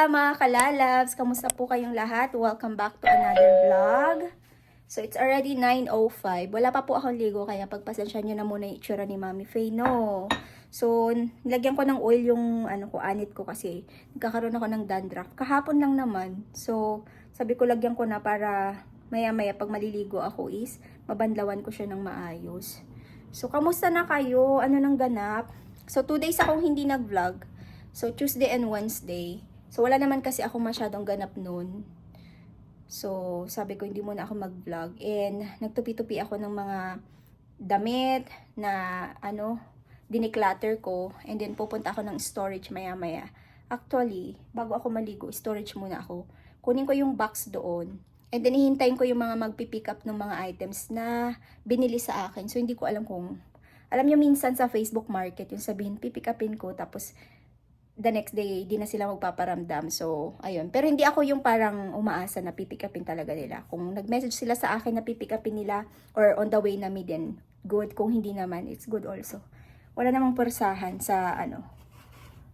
mga kalalabs! Kamusta po kayong lahat? Welcome back to another vlog. So, it's already 9:05. Wala pa po akong ligo, kaya pagpasensya nyo na muna yung itsura ni Mami Faye, no? So, nilagyan ko ng oil yung anit ko kasi nagkakaroon ako ng dandruff. Kahapon lang naman. So, sabi ko lagyan ko na para maya-maya pag maliligo ako is mabanlawan ko siya ng maayos. So, kamusta na kayo? Ano nang ganap? So, 2 days akong hindi nag-vlog. So, Tuesday and Wednesday. So, wala naman kasi ako masyadong ganap noon. So, sabi ko, hindi muna ako mag-vlog. And, nagtupi-tupi ako ng mga damit na, diniclutter ko. And then, pupunta ako ng storage maya-maya. Actually, bago ako maligo, storage muna ako. Kunin ko yung box doon. And then, hihintayin ko yung mga magpipick up ng mga items na binili sa akin. So, hindi ko alam kung, alam nyo minsan sa Facebook Market, yung sabihin, pipick upin ko, tapos, the next day, di na sila magpaparamdam. So, ayun. Pero hindi ako yung parang umaasa na pipick upin talaga nila. Kung nag-message sila sa akin na pipick upin nila or on the way na me, then good. Kung hindi naman, it's good also. Wala namang persahan sa,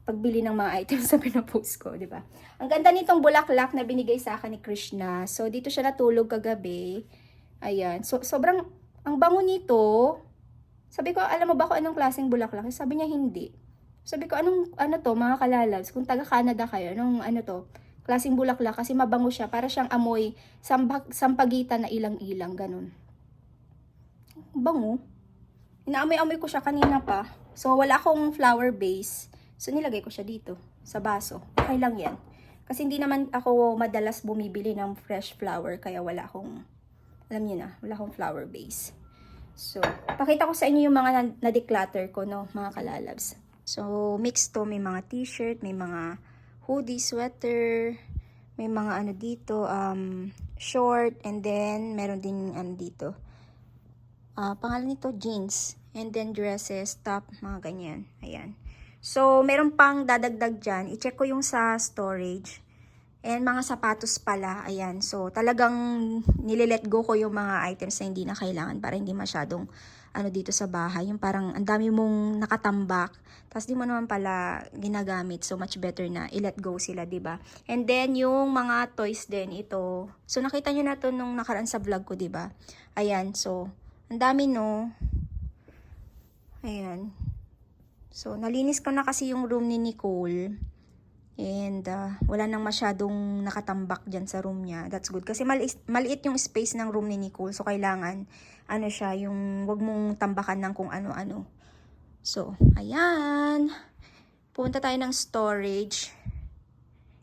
pagbili ng mga items sa pinapost ko, di ba? Ang ganda nitong bulaklak na binigay sa akin ni Krishna. So, dito siya natulog kagabi. Ayan. So, sobrang, ang bango nito. Sabi ko, alam mo ba kung anong klaseng bulaklak? Sabi niya, hindi. Sabi ko, ano to, mga kalalabs, kung taga-Canada kayo, anong to, klaseng bulaklak, kasi mabango siya, para siyang amoy, sampagitan na ilang-ilang, ganun. Bango. Inaamoy-amoy ko siya kanina pa. So, wala akong flower base. So, nilagay ko siya dito, sa baso. Okay lang yan. Kasi hindi naman ako madalas bumibili ng fresh flower, kaya wala akong, alam niyo na, wala akong flower base. So, pakita ko sa inyo yung mga na-declutter ko, no, mga kalalabs. So, mix to. May mga t-shirt, may mga hoodie, sweater, may mga dito, short, and then, meron din dito. Pangalan nito, jeans, and then dresses, top, mga ganyan. Ayan. So, meron pang dadagdag dyan. I-check ko yung sa storage. And mga sapatos pala, ayan. So, talagang nililet go ko yung mga items na hindi na kailangan para hindi masyadong dito sa bahay. Yung parang ang dami mong nakatambak, tapos di mo naman pala ginagamit. So, much better na i-let go sila, diba? And then, yung mga toys din, ito. So, nakita nyo na to nung nakaraan sa vlog ko, diba? Ayan. So, ang dami, no? Ayan. So, nalinis ko na kasi yung room ni Nicole. And, wala nang masyadong nakatambak dyan sa room niya. That's good. Kasi maliit yung space ng room ni Nicole. So, kailangan, siya, yung wag mong tambakan ng kung ano-ano. So, ayan. Punta tayo ng storage.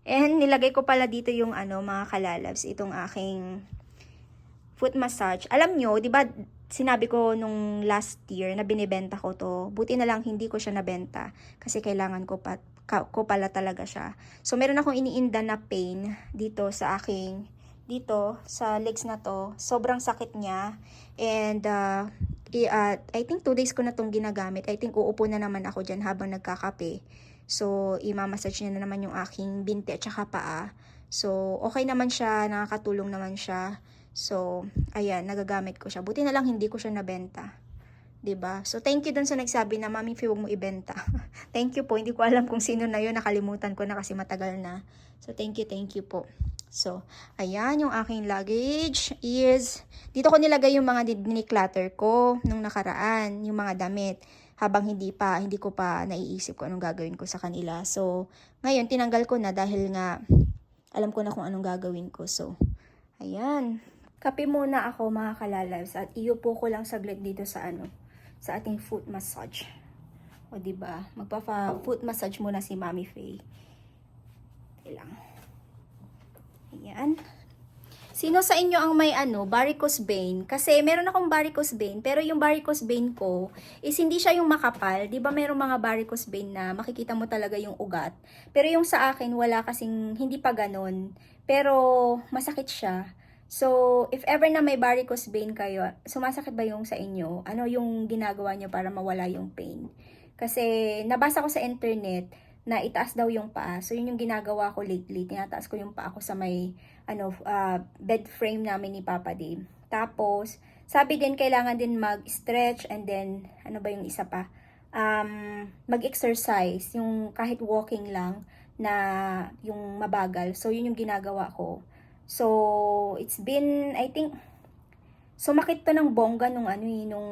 And, nilagay ko pala dito yung mga kalalabs. Itong aking foot massage. Alam nyo, di ba, sinabi ko nung last year na binibenta ko to. Buti na lang hindi ko siya nabenta. Kasi kailangan ko pala talaga siya. So, meron akong iniinda na pain dito sa aking, dito, sa legs na to. Sobrang sakit niya. And, I think 2 days ko na tong ginagamit. I think uupo na naman ako dyan habang nagkakape. So, imamassage niya na naman yung aking binti at saka paa. So, okay naman siya. Nakakatulong naman siya. So, ayan, nagagamit ko siya. Buti na lang hindi ko siya nabenta. 'Di ba? So, thank you dun sa nagsabi na, Mami Faye, huwag mo ibenta. Thank you po. Hindi ko alam kung sino na yun. Nakalimutan ko na kasi matagal na. So, thank you po. So, ayan, yung aking luggage is, dito ko nilagay yung mga declutter ko nung nakaraan, yung mga damit, habang hindi ko pa naiisip ko anong gagawin ko sa kanila. So, ngayon, tinanggal ko na dahil nga, alam ko na kung anong gagawin ko. So, ayan. Kape muna ako, mga kalalabs, at iupo ko lang saglit dito sa sa ating foot massage. O, diba? Magpa-foot massage muna si Mami Faye. Ilang. Ayan. Sino sa inyo ang may varicose vein? Kasi meron akong varicose vein, pero yung varicose vein ko is hindi siya yung makapal. 'Di ba merong mga varicose vein na makikita mo talaga yung ugat. Pero yung sa akin wala kasing hindi pa ganun. Pero masakit siya. So, if ever na may varicose vein kayo, sumasakit ba yung sa inyo? Ano yung ginagawa nyo para mawala yung pain? Kasi, nabasa ko sa internet na itaas daw yung paa. So, yun yung ginagawa ko lately. Tinataas ko yung paa ko sa may, bed frame namin ni Papa Dave. Tapos, sabi din, kailangan din mag-stretch and then, ano ba yung isa pa? Mag-exercise. Yung kahit walking lang na yung mabagal. So, yun yung ginagawa ko. So, it's been, I think, sumakit to ng bongga nung nung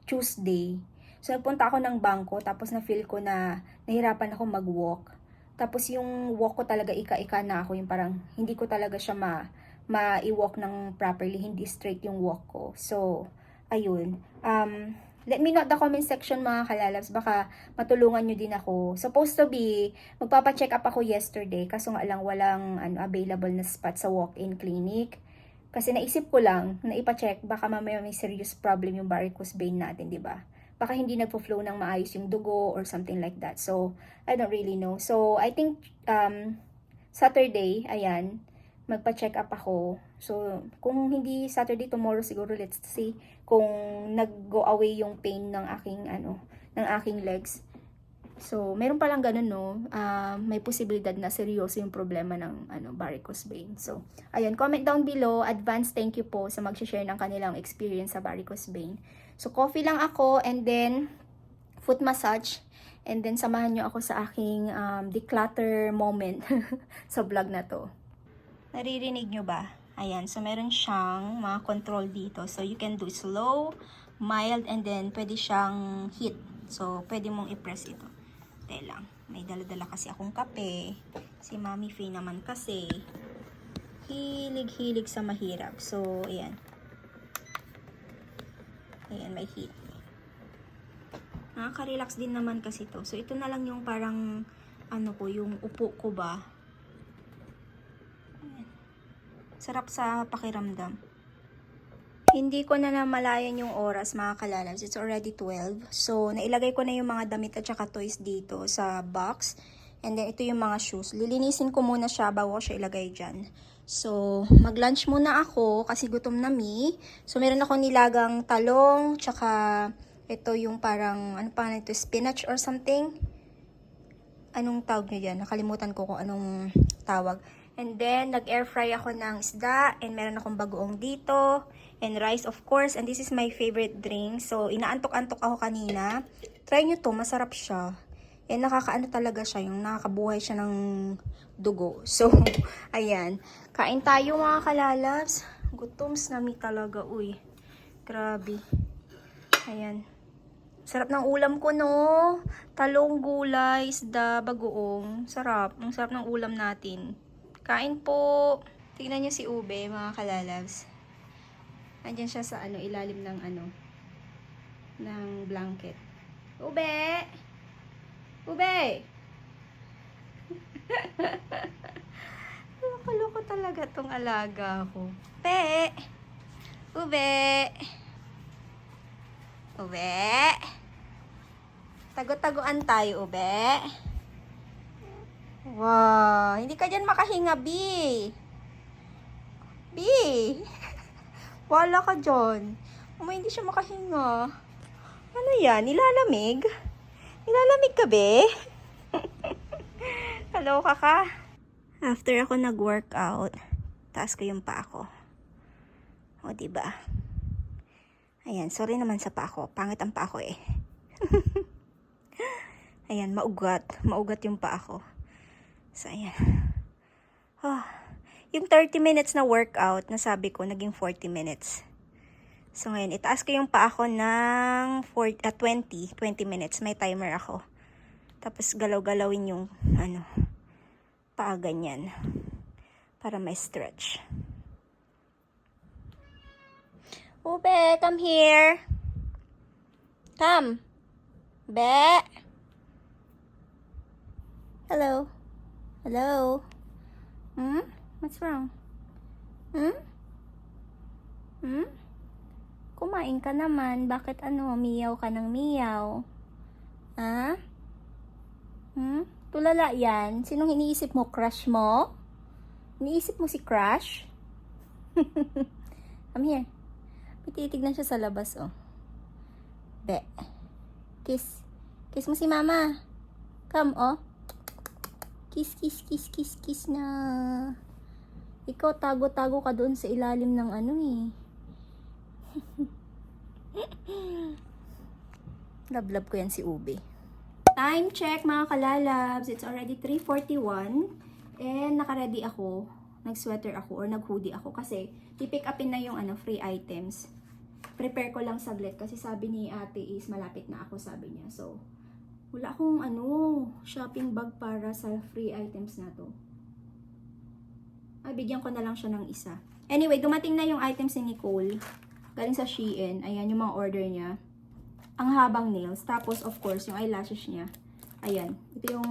Tuesday. So, nagpunta ako ng bangko, tapos na-feel ko na nahirapan ako mag-walk. Tapos yung walk ko talaga ika-ika na ako, yung parang hindi ko talaga siya ma-i-walk ng properly, hindi straight yung walk ko. So, ayun. Let me know the comment section mga kalalabs, baka matulungan nyo din ako. Supposed to be, magpapacheck up ako yesterday, kaso nga lang walang available na spot sa walk-in clinic. Kasi naisip ko lang na ipacheck, baka mamaya may serious problem yung varicose vein natin, di ba? Baka hindi nagpo-flow ng maayos yung dugo or something like that. So, I don't really know. So, I think Saturday, ayan, magpa-check up ako. So, kung hindi Saturday, tomorrow siguro, let's see kung nag-go away yung pain ng aking, ng aking legs. So, meron palang ganun, no? May posibilidad na seryoso yung problema ng varicose vein. So, ayan, comment down below. Advance thank you po sa mag-share ng kanilang experience sa varicose vein. So, coffee lang ako and then foot massage. And then, samahan nyo ako sa aking declutter moment sa vlog na to. Naririnig nyo ba? Ayan, so meron siyang mga control dito. So, you can do slow, mild, and then pwede siyang hit. So, pwede mong i-press ito. Tay lang. May dala-dala kasi akong kape. Si Mami Faye naman kasi hilig-hilig sa mahirap. So, ayan. Ayan, may heat. Nakaka-relax din naman kasi to. So, ito na lang yung parang, yung upo ko ba. Ayan. Sarap sa pakiramdam. Hindi ko na namalayan yung oras mga kalalabs. It's already 12. So, nailagay ko na yung mga damit at saka toys dito sa box. And then, ito yung mga shoes. Lilinisin ko muna siya bago ko siya ilagay dyan. So, mag-lunch muna ako kasi gutom na mi. So, meron ako nilagang talong, tsaka ito yung parang, ito, spinach or something. Anong tawag nyo dyan? Nakalimutan ko kung anong tawag. And then, nag-air fry ako ng isda. And meron akong bagoong dito. And rice, of course. And this is my favorite drink. So, inaantok-antok ako kanina. Try nyo to, masarap siya. And nakakaano talaga siya, yung nakakabuhay siya ng dugo. So, ayan. Kain tayo mga kalalabs. Gutoms nami talaga, uy. Grabe. Ayan. Sarap ng ulam ko, no? Talong, gulay, isda, bagoong. Sarap. Ang sarap ng ulam natin. Kain po. Tingnan nyo si Ube, mga kalalabs. Andyan siya sa ilalim ng ng blanket. Ube! Ube! Loko-loko talaga tong alaga ko. Ube! Ube! Ube! Tago-taguan tayo, Ube. Wow! Hindi ka dyan makahinga, B. B! Wala ka dyan. Hindi siya makahinga. Ano yan? Nilalamig? Nilalamig ka, be? Hello, kaka. After ako nag-workout, taas ko yung paa ko. O, diba? Ayan, sorry naman sa paa ko. Pangit ang paa ko eh. Ayan, maugat. Maugat yung paa ko. So, ayan. Yung 30 minutes na workout, nasabi ko, naging 40 minutes. So, ngayon, itaas ko yung paa ko ng 20 minutes. May timer ako. Tapos, galaw-galawin yung, paa ganyan. Para may stretch. Ube, come here. Come. Be. Hello. Hello. What's wrong? Kumain ka naman. Bakit miyaw ka ng miyaw? Ha? Tulala yan. Sinong iniisip mo? Crush mo? Iniisip mo si Crush? Come here. Titignan siya sa labas, oh. Be. Kiss. Kiss mo si mama. Come, oh. Kiss, kiss, kiss, kiss, kiss na. Ikaw, tago-tago ka doon sa ilalim ng Love-love ko yan si Ube. Time check mga kalalabs. It's already 3:41. And naka-ready ako. Nag-sweater ako or nag-hoodie ako. Kasi pipick upin na yung free items. Prepare ko lang saglit. Kasi sabi ni ate is malapit na ako, sabi niya. So, wala akong shopping bag para sa free items na to. Ay, bigyan ko na lang siya ng isa. Anyway, dumating na yung items ni Nicole. Galing sa Shein. Ayan yung mga order niya. Ang habang nails. Tapos, of course, yung eyelashes niya. Ayan. Ito yung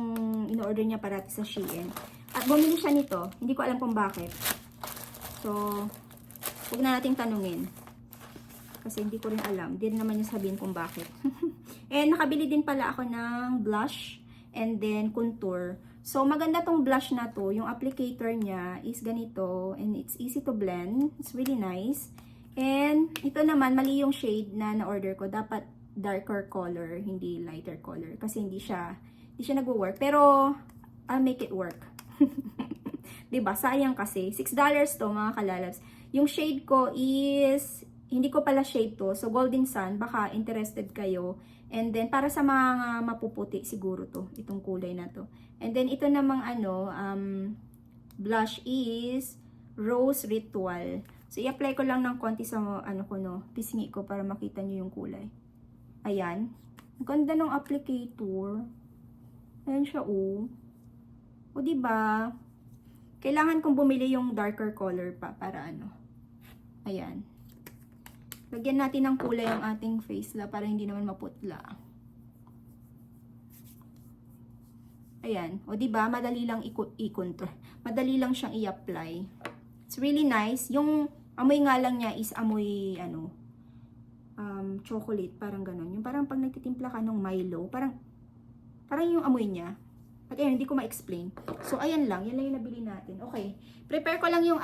in-order niya parati sa Shein. At bumili siya nito. Hindi ko alam kung bakit. So, huwag na nating tanungin. Kasi hindi ko rin alam. Hindi rin naman niya sabihin kung bakit. And nakabili din pala ako ng blush and then contour. So, maganda tong blush na to. Yung applicator niya is ganito. And it's easy to blend. It's really nice. And ito naman, mali yung shade na na-order ko. Dapat darker color, hindi lighter color. Kasi hindi siya nagwo-work. Pero, I'll make it work. Diba? Sayang kasi. $6 to, mga kalalabs. Yung shade ko is, hindi ko pala shade to. So, Golden Sun. Baka interested kayo. And then, para sa mga mapuputi, siguro to. Itong kulay na to. And then, ito namang blush is Rose Ritual. So, i-apply ko lang ng konti sa, pisngi ko para makita nyo yung kulay. Ayan. Ang ganda ng applicator. Ayan siya, O, diba? Kailangan kong bumili yung darker color pa para Ayan. Lagyan natin ng kulay ang ating face la para hindi naman maputla. Ayan. O, diba? Madali lang i-contour. Madali lang siyang i-apply. It's really nice. Yung amoy nga lang niya is amoy, chocolate, parang ganon. Yung parang pag nagtitimpla ka ng Milo, parang yung amoy niya. At ayun, hindi ko ma-explain. So, ayan lang. Yan lang yung nabili natin. Okay. Prepare ko lang yung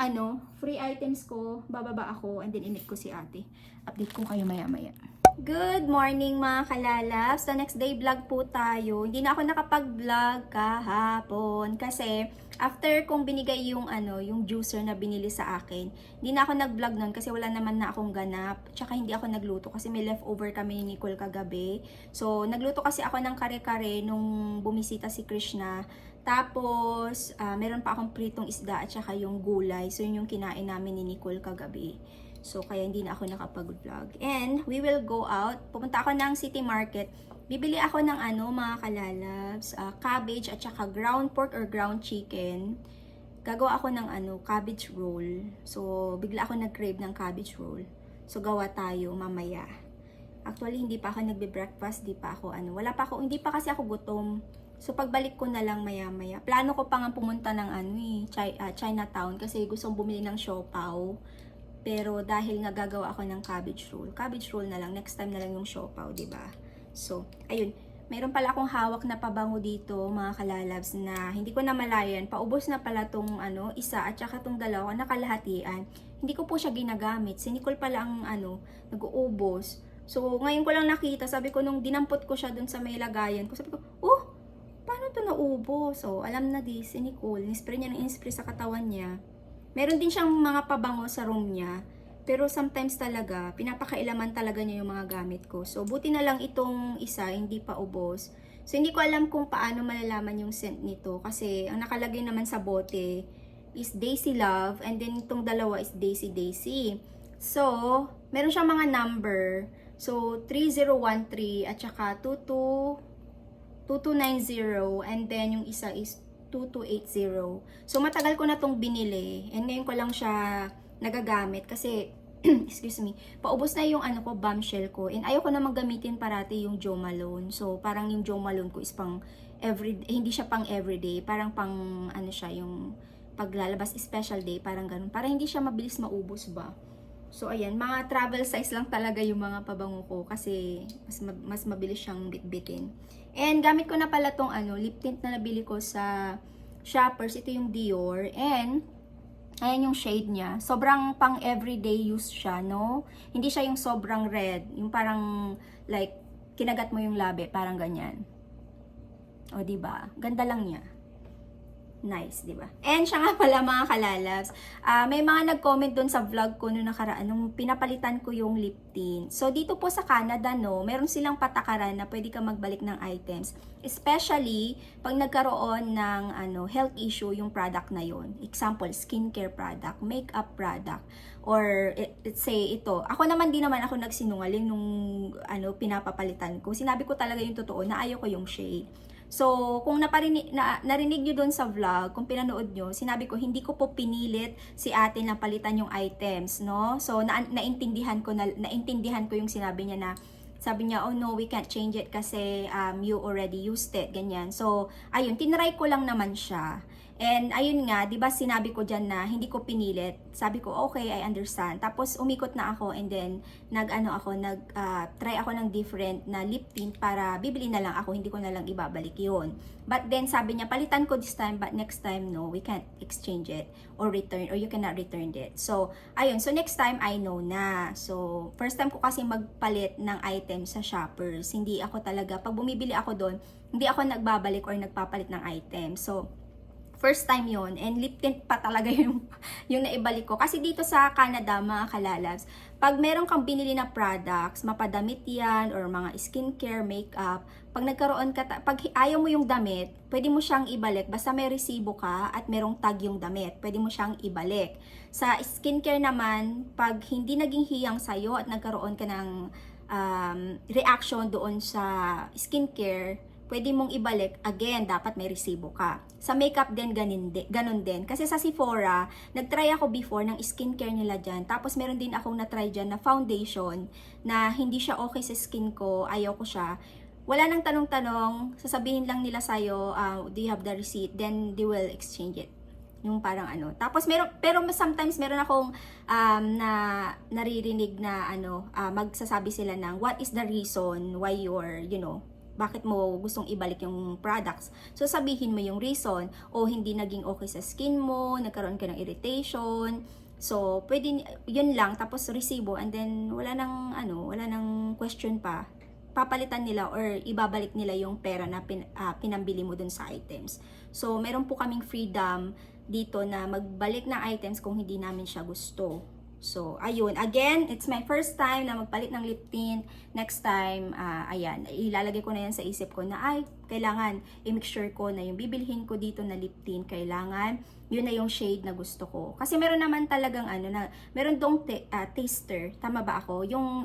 free items ko. Bababa ako and then init ko si ate. Update ko kayo maya-maya. Good morning mga kalalabs. So, next day vlog po tayo. Hindi na ako nakapag-vlog kahapon kasi after kong binigay yung yung juicer na binili sa akin, hindi na ako nag-vlog nun kasi wala naman na akong ganap. Tsaka hindi ako nagluto kasi may leftover kami ni Nicole kagabi. So, nagluto kasi ako ng kare-kare nung bumisita si Krishna. Tapos, meron pa akong pritong isda at saka yung gulay. So, yun yung kinain namin ni Nicole kagabi. So, kaya hindi na ako nakapag-vlog. And, we will go out. Pupunta ako ng City Market. Bibili ako ng mga kalalabs, cabbage at saka ground pork or ground chicken. Gagawa ako ng cabbage roll. So, bigla ako nag-crave ng cabbage roll. So, gawa tayo mamaya. Actually, hindi pa ako nagbe-breakfast, hindi pa kasi ako gutom. So, pagbalik ko na lang maya-maya. Plano ko pa nga pumunta ng Chinatown kasi gustong bumili ng siopaw. Pero dahil nga gagawa ako ng cabbage roll na lang, next time na lang yung siopaw, diba? So, ayun, mayroon pala akong hawak na pabango dito, mga kalalabs, na hindi ko na malayan. Paubos na pala tong isa at saka tong dalawa, nakalahatian. Hindi ko po siya ginagamit. Si Nicole pala ang nag-uubos. So, ngayon ko lang nakita, sabi ko nung dinampot ko siya dun sa may lagayan ko, sabi ko, paano to naubos? So, alam na si Nicole, nispray niya ng in-spray sa katawan niya. Meron din siyang mga pabango sa room niya. Pero sometimes talaga, pinapakailaman talaga niya yung mga gamit ko. So, buti na lang itong isa, hindi pa ubos. So, hindi ko alam kung paano malalaman yung scent nito. Kasi, ang nakalagay naman sa bote is Daisy Love. And then, itong dalawa is Daisy Daisy. So, meron siyang mga number. So, 3013 at saka 2290. And then, yung isa is 2280. So, matagal ko na tong binili. And ngayon ko lang siya nagagamit kasi, excuse me, paubos na yung bombshell ko. And ayaw ko na gamitin parati yung Jo Malone. So, parang yung Jo Malone ko is pang hindi siya pang everyday. Parang pang, siya, yung paglalabas special day. Parang ganun. Para hindi siya mabilis maubos ba. So, ayan, mga travel size lang talaga yung mga pabango ko kasi mas mabilis siyang bitbitin. And gamit ko na pala tong lip tint na nabili ko sa Shoppers. Ito yung Dior. And, ayan yung shade niya. Sobrang pang everyday use siya, no? Hindi siya yung sobrang red. Yung parang, like, kinagat mo yung labi. Parang ganyan. O, diba? Ganda lang niya. Nice, di ba? And siya nga pala mga kalalabs, may mga nag-comment doon sa vlog ko noong nakaraan, nung pinapalitan ko yung lip tint. So, dito po sa Canada, no, meron silang patakaran na pwede ka magbalik ng items. Especially, pag nagkaroon ng health issue yung product na yon. Example, skincare product, makeup product, or let's say ito. Ako naman, di naman ako nagsinungaling nung pinapapalitan ko. Sinabi ko talaga yung totoo na ayaw ko yung shade. So, kung narinig nyo doon sa vlog, kung pinanood nyo, sinabi ko, hindi ko po pinilit si ate na palitan yung items, no? So, naintindihan ko yung sinabi niya na, sabi niya, oh no, we can't change it kasi you already used it, ganyan. So, ayun, tinry ko lang naman siya. And ayun nga, 'di ba sinabi ko diyan na hindi ko pinilit. Sabi ko, okay, I understand. Tapos umikot na ako and then try ako ng different na lip tint para bibili na lang ako, hindi ko na lang ibabalik 'yon. But then sabi niya, palitan ko this time but next time no, we can't exchange it or return or you cannot return it. So, ayun. So next time I know na. So, first time ko kasi magpalit ng item sa Shoppers. Hindi ako talaga pag bumibili ako doon, hindi ako nagbabalik or nagpapalit ng item. So, first time yon, and lip tint pa talaga yung naibalik ko. Kasi dito sa Canada, mga kalalabs, pag meron kang binili na products, mapadamit yan, or mga skincare, makeup, pag nagkaroon ka, pag ayaw mo yung damit, pwede mo siyang ibalik. Basta may resibo ka at merong tag yung damit, pwede mo siyang ibalik. Sa skincare naman, pag hindi naging hiyang sa'yo at nagkaroon ka ng reaction doon sa skincare, pwede mong ibalik, again, dapat may resibo ka. Sa makeup din, ganun din. Kasi sa Sephora, nagtry ako before ng skincare nila dyan. Tapos meron din akong natry dyan na foundation na hindi siya okay sa skin ko, ayaw ko siya. Wala nang tanong-tanong, sasabihin lang nila sa'yo, do you have the receipt? Then they will exchange it. Yung parang Tapos pero sometimes meron akong naririnig na magsasabi sila ng what is the reason why you're, bakit mo gustong ibalik yung products. So, sabihin mo yung reason, o hindi naging okay sa skin mo, nagkaroon ka ng irritation. So, pwede, yun lang, tapos resibo, and then, wala nang question pa. Papalitan nila or ibabalik nila yung pera na pinambili mo dun sa items. So, meron po kaming freedom dito na magbalik ng items kung hindi namin siya gusto. So, ayun. Again, it's my first time na magpalit ng lip tint. Next time, ayan, ilalagay ko na yan sa isip ko na, kailangan i-make sure ko na yung bibilhin ko dito na lip tint, kailangan, yun na yung shade na gusto ko. Kasi meron naman talagang meron dong taster, tama ba ako? Yung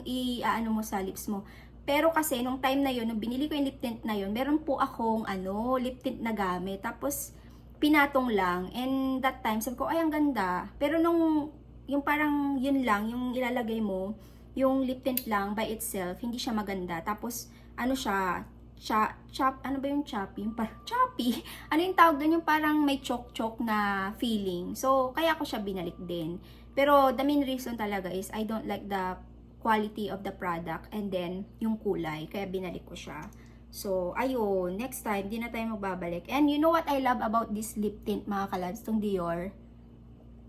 mo sa lips mo. Pero kasi, nung time na yun, nung binili ko yung lip tint na yun, meron po akong, lip tint na gamit. Tapos, pinatong lang. And that time, sabi ko, ang ganda. Pero yung parang yun lang, yung ilalagay mo, yung lip tint lang by itself, hindi siya maganda. Tapos, ano ba yung choppy? Yung parang choppy. Ano yung tawag doon? Yung parang may chok-chok na feeling. So, kaya ko siya binalik din. Pero, the main reason talaga is, I don't like the quality of the product and then, yung kulay. Kaya binalik ko siya. So, ayun. Next time, di na tayo magbabalik. And you know what I love about this lip tint, mga kalabs, tong Dior?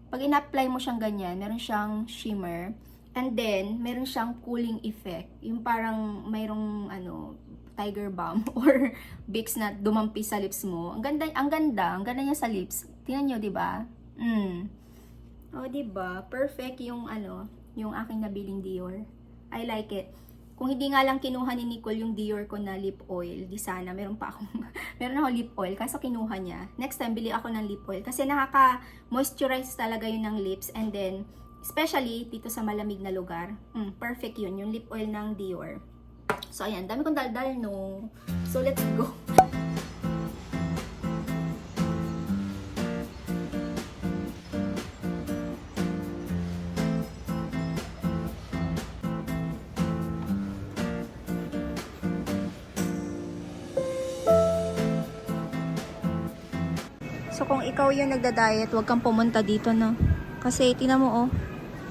Pag in-apply mo siyang ganyan, meron siyang shimmer, and then, meron siyang cooling effect. Yung parang mayroong, tiger balm or Vicks na dumampi sa lips mo. Ang ganda niya sa lips. Tingnan nyo, di ba? Oh, di ba? Perfect yung, yung aking nabiling Dior. I like it. Kung hindi nga lang kinuha ni Nicole yung Dior ko na lip oil, di sana, meron ako lip oil, kaso kinuha niya. Next time, bili ako ng lip oil, kasi nakaka-moisturize talaga yun ng lips, and then, especially, dito sa malamig na lugar, perfect yun, yung lip oil ng Dior. So, ayan, dami kong daldal, no? So, let's go. So, kung ikaw yung nagda-diet, huwag kang pumunta dito, no? Kasi, tingnan mo,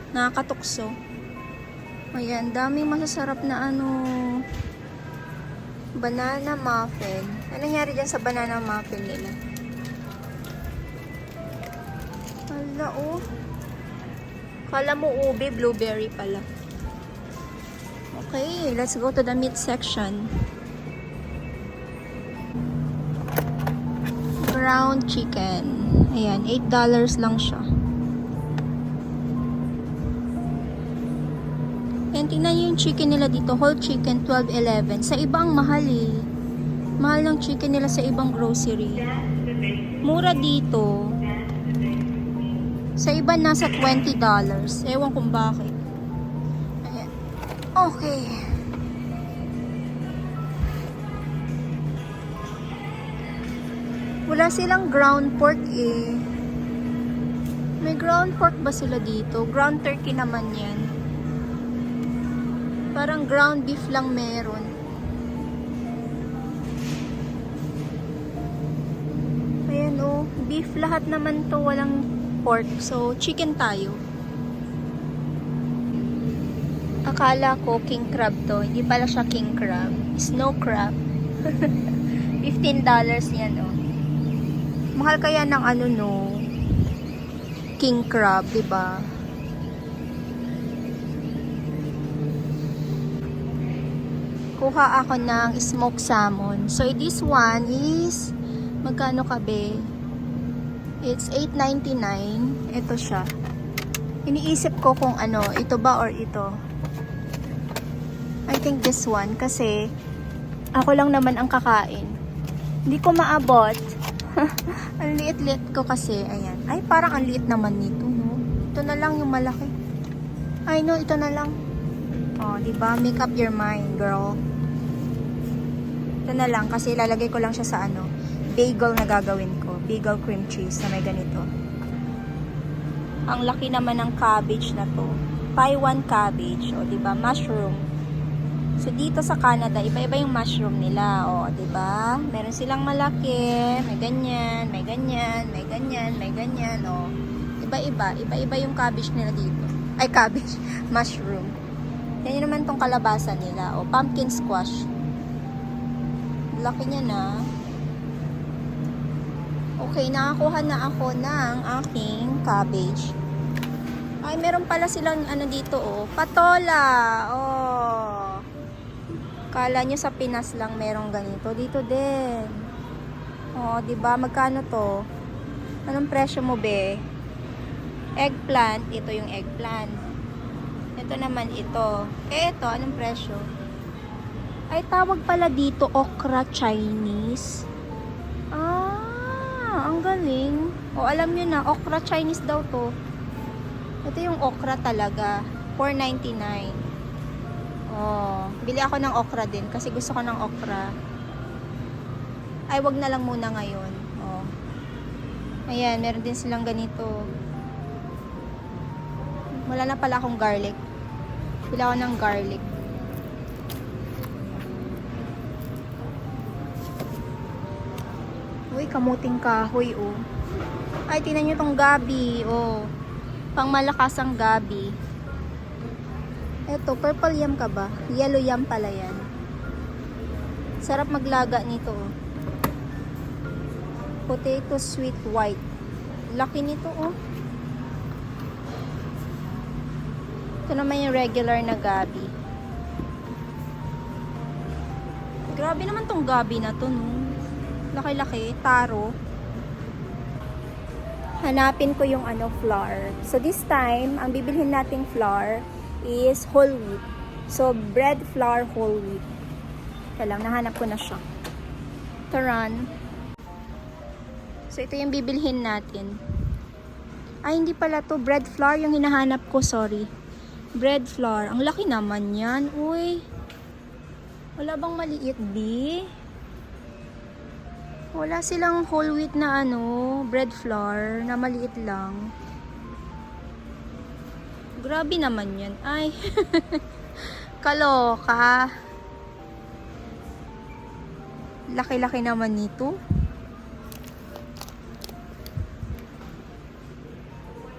nakakatukso. Ayan, daming masasarap na, banana muffin. Ano nangyari dyan sa banana muffin nila? Hala, kala mo ube, blueberry pala. Okay, let's go to the meat section. ground chicken. Ayan, $8 lang siya. Ayan, tingnan nyo yung chicken nila dito. Whole chicken, $12.11. Sa ibang mahal eh. Mahal ng chicken nila sa ibang grocery. Mura dito. Sa iba nasa $20. Ewan kung bakit. Ayan. Okay. Wala silang ground pork eh. May ground pork ba sila dito? Ground turkey naman yan. Parang ground beef lang meron. Ayan oh, beef lahat naman to, walang pork. So, chicken tayo. Akala ko king crab to. Hindi pala siya king crab. Snow crab. $15 yan oh. Mahal kaya ng ano no, king crab, diba? Kuha ako ng smoked salmon. So this one is magkano ka be? It's $8.99. Ito siya. Iniisip ko kung ano, ito ba or ito. I think this one kasi ako lang naman ang kakain. Hindi ko maabot. Ang liit-liit ko kasi, ayan. Ay, parang ang liit naman nito, no? Ito na lang yung malaki. Ay, no, ito na lang. Oh, diba? Make up your mind, girl. Ito na lang, kasi ilalagay ko lang siya sa ano, bagel na gagawin ko. Bagel cream cheese na may ganito. Ang laki naman ng cabbage na to. Taiwan cabbage, o, diba? Mushroom. So, dito sa Canada, iba-iba yung mushroom nila. O, diba? Meron silang malaki. May ganyan, may ganyan, may ganyan, may ganyan. O, iba-iba. Iba-iba yung cabbage nila dito. Ay, cabbage. Mushroom. Yan yun naman tong kalabasa nila. O, pumpkin squash. Laki niya na. Okay, nakakuha na ako ng aking cabbage. Ay, meron pala silang ano dito, o. Patola. O. Kala nyo sa Pinas lang merong ganito. Dito din. O, diba? Magkano to? Anong presyo mo, be? Eggplant. Ito yung eggplant. Ito naman ito. Eh, ito. Anong presyo? Ay, tawag pala dito okra Chinese. Ah, ang galing. O, alam nyo na. Okra Chinese daw to. Ito yung okra talaga. $4.99. Oh, bili ako ng okra din kasi gusto ko ng okra. Ay, wag na lang muna ngayon. Oh. Ayan, meron din silang ganito. Wala na pala akong garlic. Bili ako ng garlic. Uy, kamuting kahoy, oh. Ay, tingnan nyo tong gabi, oh. Pangmalakas ang gabi. Eto, purple yam ka ba? Yellow yam pala yan. Sarap maglaga nito. Oh. Potato sweet white. Laki nito, oh. Ito naman yung regular na gabi. Grabe naman tong gabi na to, no? Laki-laki, taro. Hanapin ko yung ano, flour. So this time, ang bibilhin nating flour is whole wheat. So, bread flour whole wheat. Ito lang, nahanap ko na siya. Taran. So, ito yung bibilhin natin. Ay, hindi pala to. Bread flour yung hinahanap ko, sorry. Bread flour. Ang laki naman yan. Uy. Wala bang maliit, B? Wala silang whole wheat na ano, bread flour na maliit lang. Grabe naman yan. Ay. Kaloka. Laki-laki naman nito.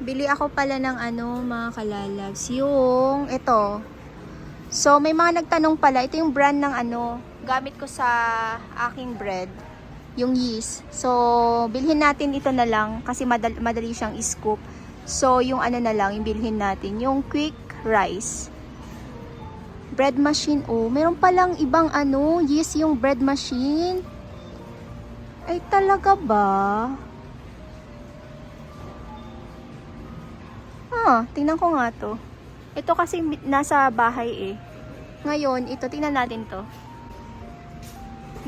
Bili ako pala ng ano, mga kalalags. Yung, ito. So, may mga nagtanong pala. Ito yung brand ng ano, gamit ko sa aking bread. Yung yeast. So, bilhin natin ito na lang kasi madali siyang i-scoop. So, yung ano na lang, yung bilhin natin. Yung quick rice. Bread machine. Oh, meron palang ibang ano, yeast yung bread machine. Ay, talaga ba? Tingnan ko nga to. Ito kasi nasa bahay eh. Ngayon, ito, tingnan natin to.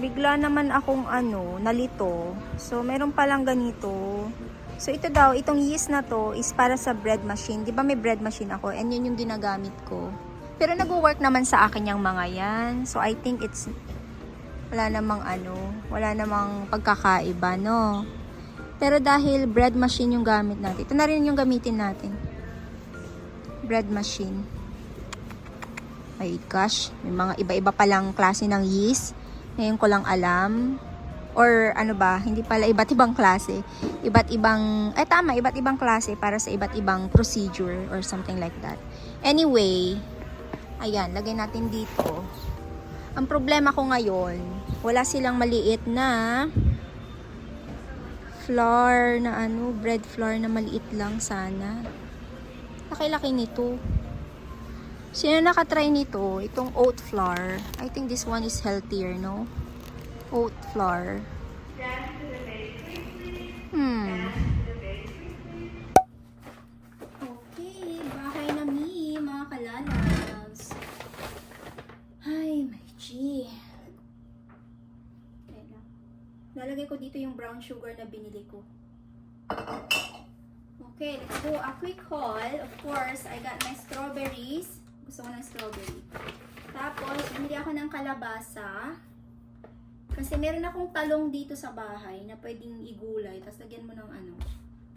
Bigla naman akong nalito. So, meron palang ganito. So, ito daw, itong yeast na to is para sa bread machine. Di ba may bread machine ako? And yun yung ginagamit ko. Pero nag-work naman sa akin yung mga yan. So, I think it's wala namang pagkakaiba, no? Pero dahil bread machine yung gamit natin, ito na rin yung gamitin natin. Bread machine. Ay gosh, may mga iba-iba palang klase ng yeast. Ngayon ko lang alam. Or ano ba, hindi pala iba't ibang klase. Iba't ibang klase para sa iba't ibang procedure or something like that. Anyway, ayan, lagay natin dito. Ang problema ko ngayon, wala silang maliit na flour na bread flour na maliit lang sana. Laki-laki nito. Sino nakatry nito? Itong oat flour. I think this one is healthier, no? Oat flour. Okay, bahay na mga kalalabs. Ay, my G. Lalagay ko dito yung brown sugar na binili ko. Okay, let's do a quick haul. Of course, I got my strawberries. Gusto ko ng strawberry. Tapos, bumili ako ng kalabasa. Kasi meron akong talong dito sa bahay na pwedeng igulay. Tapos, lagyan mo ng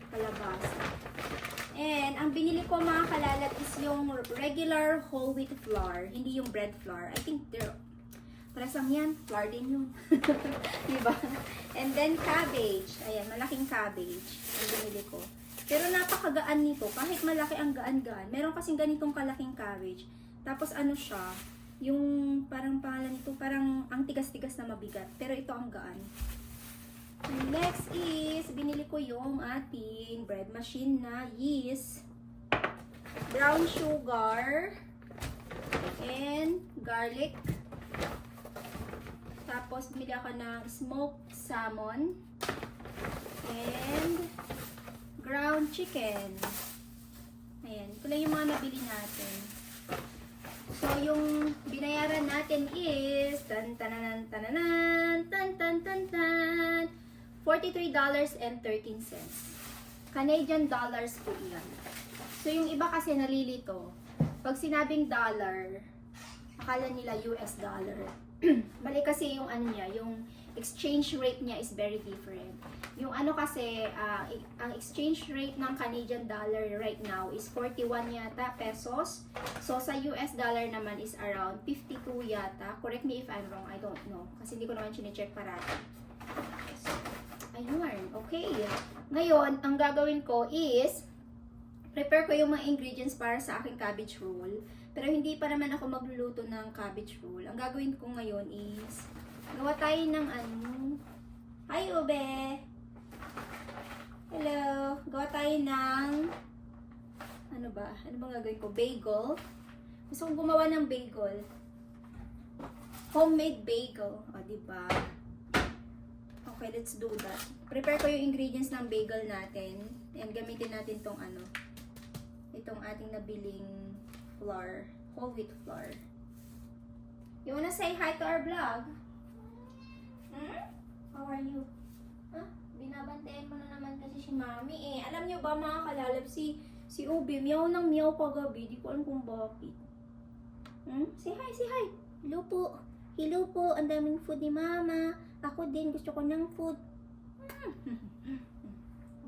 kalabasa. And, ang binili ko mga kalalab is yung regular whole wheat flour. Hindi yung bread flour. I think they're parasang yan. Flour din yun. Diba? And then, cabbage. Ayan, malaking cabbage. Ang binili ko. Pero napakagaan nito. Kahit malaki ang gaan-gaan. Meron kasing ganitong kalaking cabbage. Tapos siya, yung parang pangalan nito, parang ang tigas-tigas na mabigat. Pero ito ang gaan. Next is, binili ko yung ating bread machine na yeast, brown sugar, and garlic. Tapos, bumili ako ng smoked salmon, and ground chicken. Ayan. Ito lang yung mga nabili natin. So, yung binayaran natin is $43.13. Canadian dollars po yan. So, yung iba kasi nalilito. Pag sinabing dollar, akala nila US dollar. Bali kasi yung yung exchange rate niya is very different. Yung kasi, ang exchange rate ng Canadian dollar right now is 41 yata pesos. So, sa US dollar naman is around 52 yata. Correct me if I'm wrong, I don't know. Kasi hindi ko naman chinecheck parati. So, ayun, okay. Ngayon, ang gagawin ko is, prepare ko yung mga ingredients para sa aking cabbage roll. Pero hindi pa naman ako magluluto ng cabbage roll. Ang gagawin ko ngayon is, gawa tayo ng Hi, Ube! Hello! Gawa tayo ng, ano bang gagawin ko? Bagel. Gusto kong gumawa ng bagel. Homemade bagel. O, diba? Okay, let's do that. Prepare ko yung ingredients ng bagel natin. And gamitin natin tong itong ating nabiling flour. Whole wheat flour. You wanna say hi to our vlog? How are you? Binabantayan mo na naman kasi si Mami eh. Alam niyo ba mga kalalab, si Ubi, meow ng meow kagabi. Di ko alam kung bakit. Say hi, say hi. Hello po. Hello po. Ang daming food ni Mama. Ako din. Gusto ko ng food.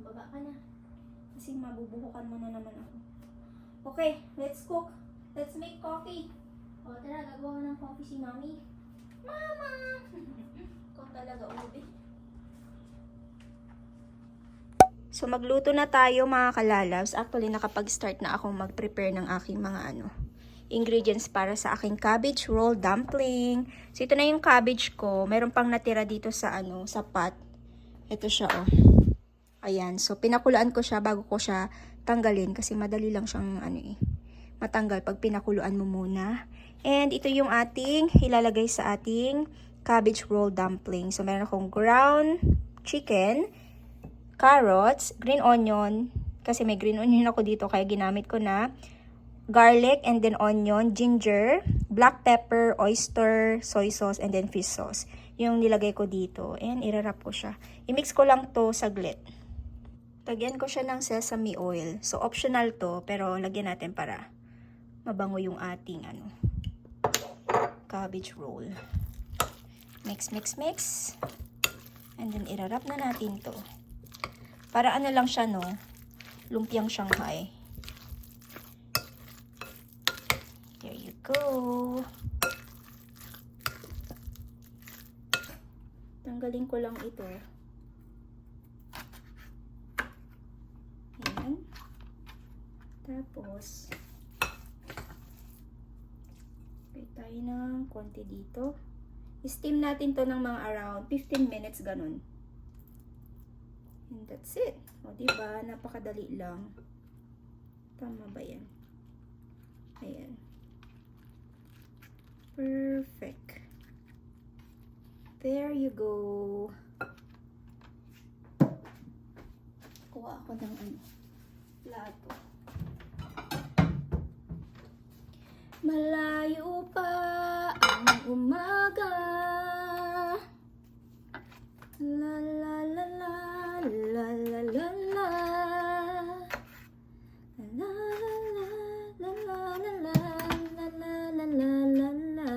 Baba ka na. Kasi mabubuhukan mo na naman ako. Okay, let's cook. Let's make coffee. O, tara, gagawa ng coffee si Mami. Mama! Ikaw talaga, Ubi. So, magluto na tayo mga kalalabs. Actually, nakapag-start na akong mag-prepare ng aking mga ingredients para sa aking cabbage roll dumpling. So, ito na yung cabbage ko. Meron pang natira dito sa sa pot. Ito siya, oh. Ayan. So, pinakuluan ko siya bago ko siya tanggalin kasi madali lang siyang matanggal pag pinakuluan mo muna. And ito yung ating ilalagay sa ating cabbage roll dumpling. So, meron akong ground chicken, carrots, green onion, kasi may green onion ako dito kaya ginamit ko na, garlic and then onion, ginger, black pepper, oyster, soy sauce, and then fish sauce. Yung nilagay ko dito. And irarap ko siya. I-mix ko lang to saglit. Lagyan ko siya ng sesame oil. So optional to, pero lagyan natin para mabango yung ating cabbage roll. Mix, mix, mix. And then irarap na natin to. Para lang siya, no? Lumpiang Shanghai. There you go. Tanggalin ko lang ito. Ayan. Tapos, pay tayo ng konti dito. Steam natin to ng mga around 15 minutes, ganun. And that's it. O, diba? Napakadali lang. Tama ba yan? Ayan. Perfect. There you go. Kuha ako ng plato. Malayo pa ang umaga. La la la la la la la la. La la la la la la la la la la la.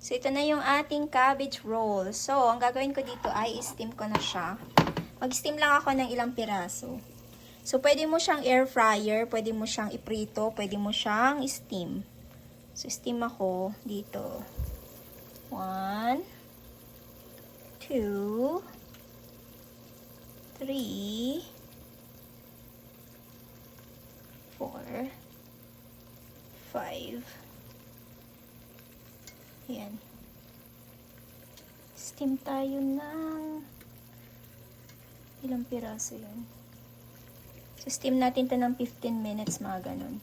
So, ito na yung ating cabbage roll. So, ang gagawin ko dito ay steam ko na siya. Mag-steam lang ako ng ilang piraso. So, pwede mo siyang air fryer, pwede mo siyang iprito, pwede mo siyang steam. So, steam ako dito. 1, 2, 3, 4, 5. Ayan. Steam tayo ng ilang piraso yun. So, steam natin to ng 15 minutes, mga ganun.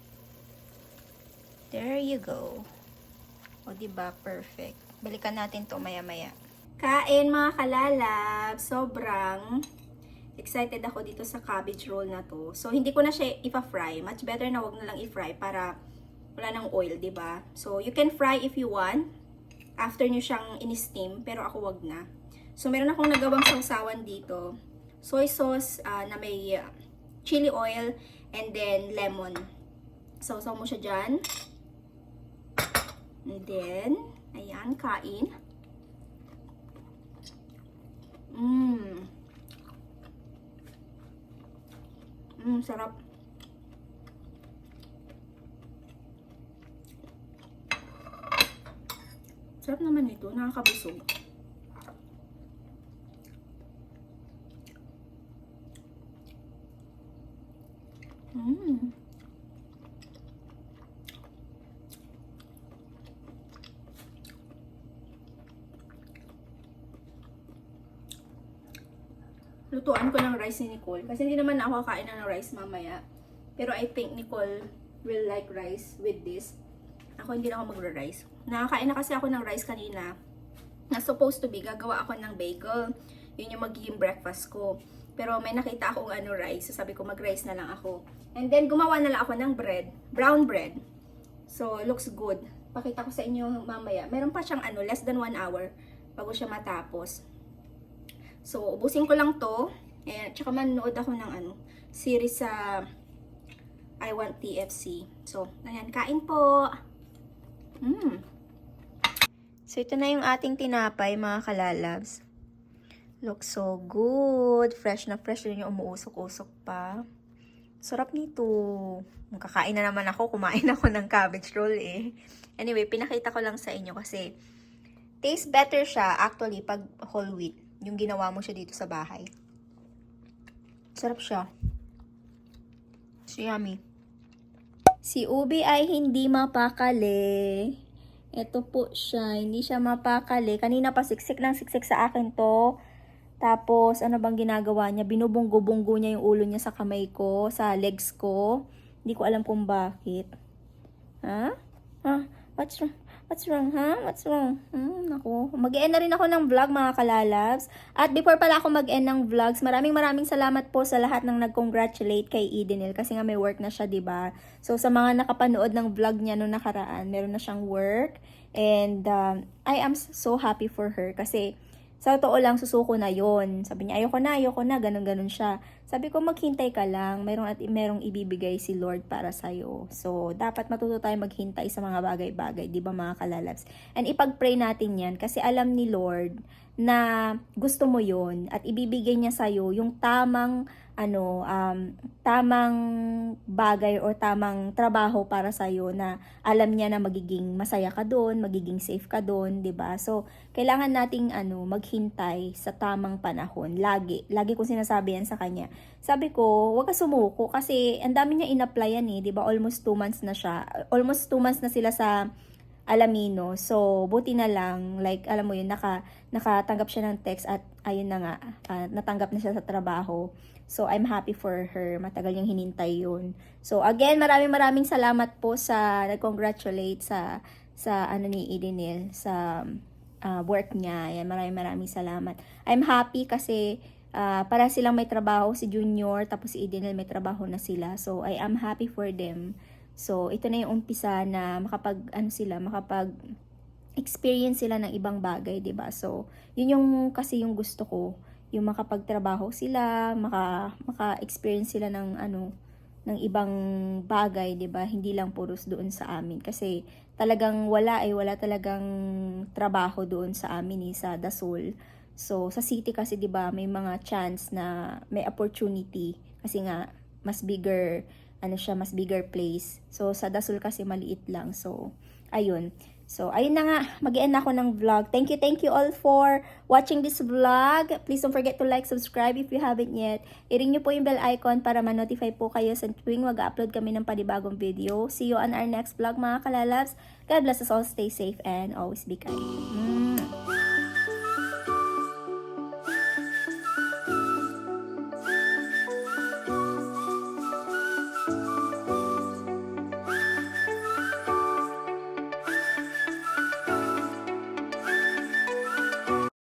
There you go. O, diba? Perfect. Balikan natin to maya-maya. Kain, mga kalalab. Sobrang excited ako dito sa cabbage roll na to. So, hindi ko na siya ipa-fry. Much better na wag na lang i-fry para wala ng oil, diba? So, you can fry if you want. After nyo siyang in-steam, pero ako wag na. So, meron akong nagawang sausawan dito. Soy sauce na may chili oil and then lemon. Sausaw mo siya dyan. And then, ayan, kain. Sarap. Sarap naman ito, nakakabusog. Lutuan ko ng rice ni Nicole. Kasi hindi naman ako kakain ng rice mamaya. Pero I think Nicole will like rice with this. Ako hindi na ako magra-rice. Nakakain na kasi ako ng rice kanina. Na supposed to be, gagawa ako ng bagel. Yun yung magiging breakfast ko. Pero may nakita akong rice. So sabi ko mag-rice na lang ako. And then gumawa na lang ako ng bread. Brown bread. So looks good. Pakita ko sa inyo mamaya. Meron pa siyang less than 1 hour bago siya matapos. So ubusin ko lang to. And tsaka manood ako ng series sa I Want TFC. So ayan, kain po. So ito na yung ating tinapay, mga kalalabs. Looks so good. Fresh na fresh. Yun yung umuusok-usok pa. Sarap nito. Kakain na naman ako. Kumain ako ng cabbage roll eh. Anyway, pinakita ko lang sa inyo kasi taste better siya actually pag whole wheat. Yung ginawa mo siya dito sa bahay. Sarap siya. So yummy. Si Ubi ay hindi mapakali. Ito po siya, hindi siya mapakali. Kanina pa siksik ng siksik sa akin to. Tapos, ano bang ginagawa niya? Binubunggo-bunggo niya yung ulo niya sa kamay ko, sa legs ko. Hindi ko alam kung bakit. Ha? Ha? What's wrong? What's wrong, ha? What's wrong? Naku. Mag-end na rin ako ng vlog, mga kalalabs. At before pala ako mag-end ng vlogs, maraming salamat po sa lahat ng nag-congratulate kay Edenil. Kasi nga may work na siya, ba diba? So, sa mga nakapanood ng vlog niya noong nakaraan, meron na siyang work. And I am so happy for her kasi sa totoo lang, susuko na yon. Sabi niya, ayoko na, ganun-ganun siya. Sabi ko, maghintay ka lang, merong ibibigay si Lord para sa'yo. So, dapat matuto tayo maghintay sa mga bagay-bagay, di ba mga kalalabs? And ipag-pray natin yan, kasi alam ni Lord na gusto mo yon at ibibigay niya sa'yo yung tamang tamang bagay or tamang trabaho para sa'yo na alam niya na magiging masaya ka doon, magiging safe ka doon, 'di ba? So, kailangan nating maghintay sa tamang panahon. Lagi kong sinasabi yan sa kanya. Sabi ko, huwag ka sumuko kasi ang dami niya in-applyan 'di ba? Almost 2 months na siya. Almost 2 months na sila sa Alamino. So, buti na lang, like, alam mo yun, nakatanggap siya ng text at ayun na nga, natanggap na siya sa trabaho. So, I'm happy for her. Matagal niyang hinintay yun. So, again, maraming salamat po sa nag-congratulate sa ni Edenil, sa work niya. Ayan, maraming salamat. I'm happy kasi para silang may trabaho, si Junior, tapos si Edenil may trabaho na sila. So, I am happy for them. So, ito na yung umpisa na makapag-experience sila ng ibang bagay, 'di ba? So, yun yung kasi yung gusto ko, yung makapagtrabaho sila, maka-experience sila ng ng ibang bagay, 'di ba? Hindi lang puros doon sa amin kasi talagang wala talagang trabaho doon sa amin sa Dasol. So, sa city kasi 'di ba, may mga chance na may opportunity kasi nga mas bigger mas bigger place. So, sa Dasol kasi maliit lang. So, ayun. So, ayun na nga. Mag-end ako ng vlog. Thank you all for watching this vlog. Please don't forget to like, subscribe if you haven't yet. I-ring nyo po yung bell icon para ma-notify po kayo sa tuwing mag-upload kami ng panibagong video. See you on our next vlog, mga kalalabs. God bless us all. Stay safe and always be kind.